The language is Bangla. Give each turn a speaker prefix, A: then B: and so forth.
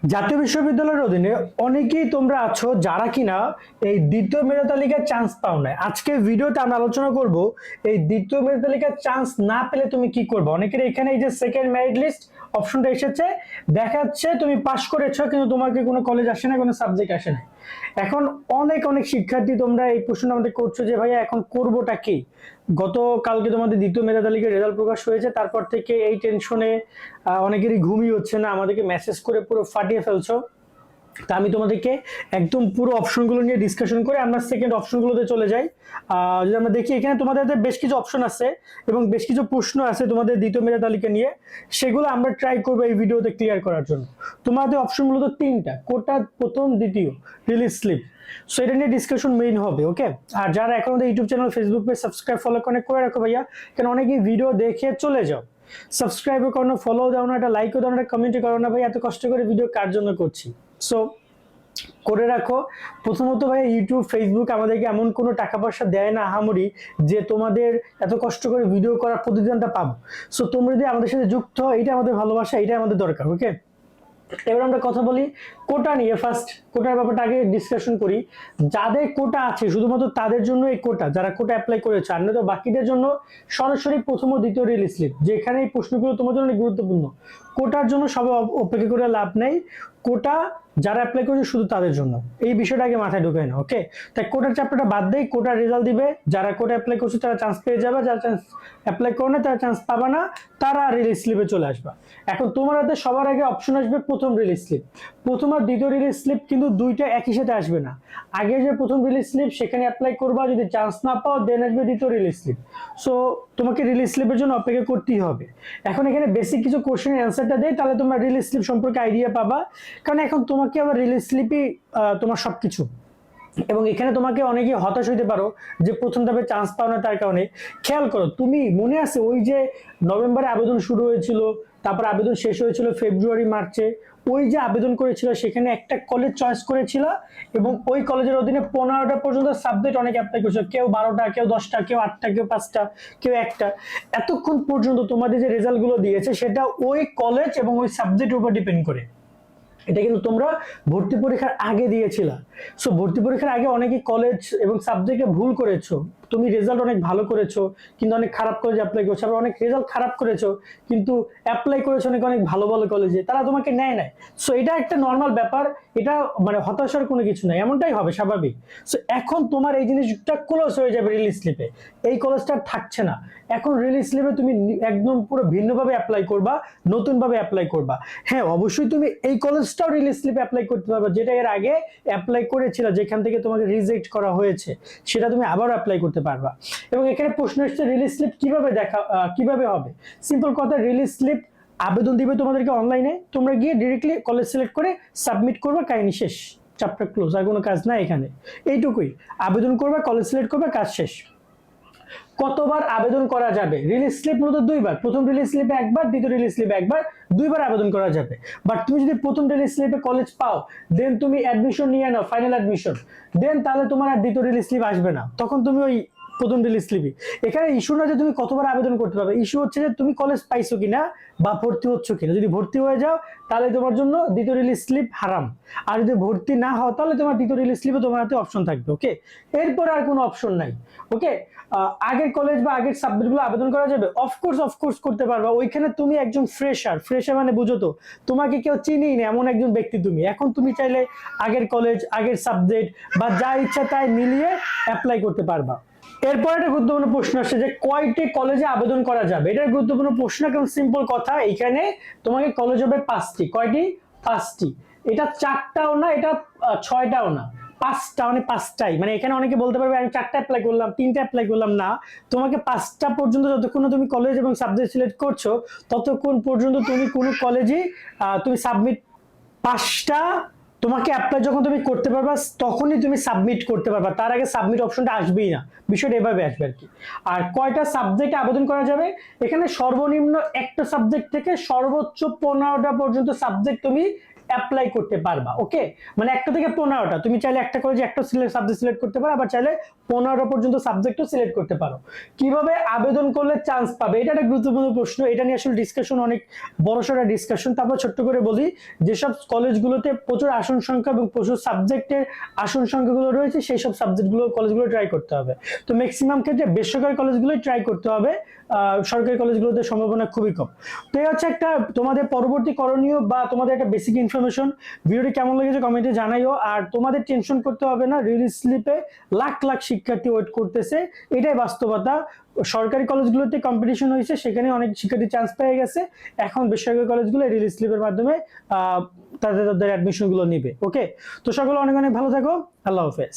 A: জাতীয় বিশ্ববিদ্যালয়ের অধীনে অনেকেই তোমরা আছো যারা কিনা এই দ্বিতীয় মেধা তালিকায় চান্স পাও না। আজকে ভিডিওতে আমরা আলোচনা করব এই দ্বিতীয় মেধা তালিকায় চান্স না পেলে তুমি কি করবে। অনেকের এখানে এই যে সেকেন্ড মেরিট লিস্ট অপশনটা এসেছে, দেখাচ্ছে তুমি পাস করেছো কিন্তু তোমাকে কোনো কলেজ আসে না, কোনো সাবজেক্ট আসে না। এখন অনেক অনেক শিক্ষার্থী তোমরা এই প্রশ্নটা আমাদের করছো যে ভাইয়া এখন করবোটা কি। গতকালকে তোমাদের দ্বিতীয় মেধা তালিকার রেজাল্ট প্রকাশ হয়েছে, তারপর থেকে এই টেনশনে অনেকেরই ঘুমই হচ্ছে না, আমাদেরকে মেসেজ করে পুরো ফাটিয়ে ফেলছো। তা আমি তোমাদেরকে একদম পুরো অপশনগুলো নিয়ে ডিসকাশন করে আমরা সেকেন্ড অপশনগুলোতে চলে যাই। যদি আমরা দেখি এখানে তোমাদের বেশ কিছু অপশন আছে এবং বেশ কিছু প্রশ্ন আছে তোমাদের দ্বিতীয় মেধা তালিকা নিয়ে, সেগুলো আমরা ট্রাই করবো এই ভিডিওতে ক্লিয়ার করার জন্য। তোমাদের অপশনগুলো তো তিনটা, কোটা, প্রথম, দ্বিতীয়, রিলিজ স্লিপ। সো এটা নিয়ে ডিসকাশন মেইন হবে, ওকে। আর যারা এখন আমাদের YouTube channel, Facebook page subscribe follow করে রাখো ভাইয়া, কেন অনেকেই ভিডিও দেখে চলে যাও, সাবস্ক্রাইবও করো না, ফলো দাও না, একটা লাইকও দাও না, একটা কমেন্টও করো না। ভাই এত কষ্ট করে ভিডিও কার জন্য করছি, সো করে রাখো। প্রথমত ভাই ইউটিউব ফেসবুক আমাদেরকে এমন কোনো টাকা পয়সা দেয় না আহামরি যে তোমাদের এত কষ্ট করে ভিডিও করার প্রতিদানটা পাবো। সো তোমরা যদি আমাদের সাথে যুক্ত হও, এটা আমাদের ভালোবাসা, এটা আমাদের দরকার, ওকে। এবার আমরা কথা বলি কোটা নিয়ে। ফার্স্ট কোটার ব্যাপারটা আগে ডিসকাশন করি। যাদের কোটা আছে শুধুমাত্র তাদের জন্য এই কোটা, যারা কোটা অ্যাপ্লাই করেছে, আর নয়তো বাকিদের জন্য সরাসরি প্রথম ও দ্বিতীয় রিলিজ স্লিপ। যেখানে এই প্রশ্নগুলো তোমার জন্য গুরুত্বপূর্ণ। কোটার জন্য সবাই অপেক্ষা করে লাভ নেই, কোটা যারা অ্যাপ্লাই করেছে শুধু তাদের জন্য, এই বিষয়টা আগে মাথায় ঢুকায় না, ওকে। তাই কোটার চ্যাপ্টারটা বাদ দেই, কোটার রেজাল্ট দিবে, যারা কোটা অ্যাপ্লাই করছে তারা চান্স পেয়ে যাবে, যারা চান্স অ্যাপ্লাই করে না তারা চান্স পাবে না, তারা রিলিজ স্লিপে চলে আসবে। এখন তোমার হাতে সবার আগে অপশন আসবে প্রথম রিলিজ স্লিপ। প্রথম আর দ্বিতীয় রিলিজ স্লিপ কিন্তু দুইটা একই সাথে আসবে না। আগে যে প্রথম রিলিজ স্লিপ সেখানে অ্যাপ্লাই করবা, যদি চান্স না পাও দেন আসবে দ্বিতীয় রিলিজ স্লিপ। সো তোমাকে রিলিজ স্লিপের জন্য অপেক্ষা করতেই হবে। এখন এখানে বেসিক কিছু কোশ্চেনের অ্যান্সারটা দেয়, তাহলে তোমরা রিলিজ স্লিপ সম্পর্কে আইডিয়া পাবা। কারণ এখন তোমাকে আবার রিলিজ স্লিপই তোমার সবকিছু। এবং এখানে তোমাকে অনেকে হতাশ হইতে পারো যে প্রথম ধাপে চান্স পাও না, তার কারণে খেয়াল করো, তুমি মনে আছে ওই যে নভেম্বরে আবেদন শুরু হয়েছিল, তারপর আবেদন শেষ হয়েছিল ফেব্রুয়ারি মার্চে, ওই যে আবেদন করেছিল সেখানে একটা কলেজ চয়েস করেছিল এবং ওই কলেজের অধীনে 15টা পর্যন্ত সাবজেক্ট অনেকে অ্যাপ্লাই করেছিল, কেউ 12টা, কেউ 10টা, কেউ 8টা, কেউ 5টা, কেউ একটা। এতক্ষণ পর্যন্ত তোমাদের যে রেজাল্ট গুলো দিয়েছে সেটা ওই কলেজ এবং ওই সাবজেক্টের উপর ডিপেন্ড করে। এটা কিন্তু তোমরা ভর্তি পরীক্ষার আগে দিয়েছিলা। সো ভর্তি পরীক্ষার আগে অনেকে কলেজ এবং সাবজেক্টে ভুল করেছো, তুমি রেজাল্ট অনেক ভালো করেছো কিন্তু অনেক খারাপ কলেজে অ্যাপ্লাই করেছো, আবার অনেক রেজাল্ট খারাপ করেছো কিন্তু অ্যাপ্লাই করেছো অনেক অনেক ভালো ভালো কলেজে, তারা তোমাকে নেয় নাই। সো এটা একটা নর্মাল ব্যাপার, এটা মানে হতাশার কোনো কিছু নাই, এমনটাই হবে স্বাভাবিক। সো এখন তোমার এই জিনিসটা ক্লোজ হয়ে যাবে রিলিজ স্লিপে, এই কলেজটা থাকছে না। এখন রিলিজ স্লিপে তুমি একদম পুরো ভিন্নভাবে অ্যাপ্লাই করবা, নতুনভাবে অ্যাপ্লাই করবা। হ্যাঁ অবশ্যই তুমি এই কলেজটাও রিলিজ স্লিপে অ্যাপ্লাই করতে পারবা, যেটা এর আগে অ্যাপ্লাই করেছিল, যেখান থেকে তোমাকে রিজেক্ট করা হয়েছে সেটা তুমি আবার অ্যাপ্লাই করতে পারবা। এবং এখানে প্রশ্ন হচ্ছে রিলিজ স্লিপ কিভাবে কিভাবে হবে। সিম্পল কথা, রিলিজ স্লিপ আবেদন দিবে তোমাদেরকে অনলাইনে, তোমরা গিয়ে ডিরেক্টলি কলেজ সিলেক্ট করে সাবমিট করবা, কাহিনী শেষ, চ্যাপ্টার ক্লোজ, আর কোনো কাজ নাই এখানে। এইটুকুই, আবেদন করবা, কলেজ সিলেক্ট করবা, কাজ শেষ। কতবার আবেদন করা যাবে? রিলিজ স্লিপ মূলত দুইবার, প্রথম রিলিজ স্লিপে একবার, দ্বিতীয় রিলিজ স্লিপে একবার, দুইবার আবেদন করা যাবে। বাট তুমি যদি প্রথম রিলিজ স্লিপে কলেজ পাও, দেন তুমি অ্যাডমিশন নিয়ে নাও, ফাইনাল অ্যাডমিশন, দেন তাহলে তোমার আর দ্বিতীয় রিলিজ স্লিপ আসবে না, তখন তুমি ওই প্রথম রিলিজ স্লিপই। এখানে ইস্যু না যে তুমি কতবার আবেদন করতে পারবে, ইস্যু হচ্ছে যে তুমি কলেজ পাইছো কিনা বা ভর্তি হচ্ছ কিনা। যদি ভর্তি হয়ে যাও তাহলে তোমার জন্য দ্বিতীয় রিলিজ স্লিপ হারাম, আর যদি ভর্তি না হও তাহলে তোমার দ্বিতীয় রিলিজ স্লিপে তোমার হাতে অপশন থাকবে, ওকে। এরপর আর কোনো অপশন নাই, ওকে। আগের কলেজ বা আগের সাবজেক্টগুলো আবেদন করা যাবে, অফকোর্স করতে পারবা। ওইখানে তুমি একজন ফ্রেশার মানে বুঝো তো, তোমাকে কেউ চিনিই না এমন একজন ব্যক্তি তুমি। এখন তুমি চাইলে আগের কলেজ, আগের সাবজেক্ট বা যা ইচ্ছা তাই মিলিয়ে অ্যাপ্লাই করতে পারবা। এরপর একটা গুরুত্বপূর্ণ প্রশ্ন আসছে যে কয়টি কলেজে আবেদন করা যাবে। এটা গুরুত্বপূর্ণ প্রশ্ন, কারণ সিম্পল কথা, এখানে তোমাকে কলেজ হবে 5টি। কয়টি? 5টি। এটা 4টাও না, এটা 6টাও না, 5টা, মানে 5টাই। মানে এখানে অনেকে বলতে পারবে আমি 4টা অ্যাপ্লাই করলাম, 3টা অ্যাপ্লাই করলাম, না, তোমাকে 5টা পর্যন্ত, যতক্ষণ তুমি কলেজ এবং সাবজেক্ট সিলেক্ট করছো ততক্ষণ পর্যন্ত তুমি কোনো কলেজে তুমি সাবমিট, 5টা তোমাকে অ্যাপ্লাই যখন তুমি করতে পারবা তখনই তুমি সাবমিট করতে পারবা, তার আগে সাবমিট অপশনটা আসবেই না, বিষয়টা এভাবে আসবে আর কি। আর কয়টা সাবজেক্টে আবেদন করা যাবে, এখানে সর্বনিম্ন একটা সাবজেক্ট থেকে সর্বোচ্চ 15টা পর্যন্ত সাবজেক্ট তুমি অ্যাপ্লাই করতে পারবা। ওকে, মানে 1টা থেকে 15টা, তুমি চাইলে একটা কলেজে একটা সাবজেক্ট সিলেক্ট করতে পারো, আবার চাইলে 15টা পর্যন্ত সাবজেক্টও সিলেক্ট করতে পারো। কিভাবে আবেদন করলে চান্স পাবে, এটা একটা গুরুত্বপূর্ণ প্রশ্ন। এটা নিয়ে আসলে ডিসকাশন, অনেক বড়সড় ডিসকাশন। তারপর ছোট্ট করে বলি, যেসব কলেজগুলোতে প্রচুর আসন সংখ্যা এবং প্রচুর সাবজেক্টের আসন সংখ্যাগুলো রয়েছে, সেই সব সাবজেক্টগুলো কলেজগুলো ট্রাই করতে হবে। তো ম্যাক্সিমাম ক্ষেত্রে বেসরকারি কলেজগুলোই ট্রাই করতে হবে, সরকারি কলেজগুলোতে সম্ভাবনা খুবই কম। তো এই হচ্ছে একটা তোমাদের পরবর্তী করণীয় বা তোমাদের একটা বেসিক ইনফরমেশন। ভিডিওটি কেমন লেগেছে কমেন্টে জানাইও। আর তোমাদের টেনশন করতে হবে না, রিলিজ স্লিপে লাখ লাখ শিক্ষার্থী ওয়েট করতেছে, এটাই বাস্তবতা। সরকারি কলেজগুলোতে কম্পিটিশন হয়েছে, সেখানে অনেক শিক্ষার্থী চান্স পেয়ে গেছে। এখন বেসরকারি কলেজগুলো রিলিজ স্লিপের মাধ্যমে তাদের অ্যাডমিশন গুলো নিবে। ওকে, তো সকলে অনেক অনেক ভালো থাকো। আল্লাহ হাফেজ।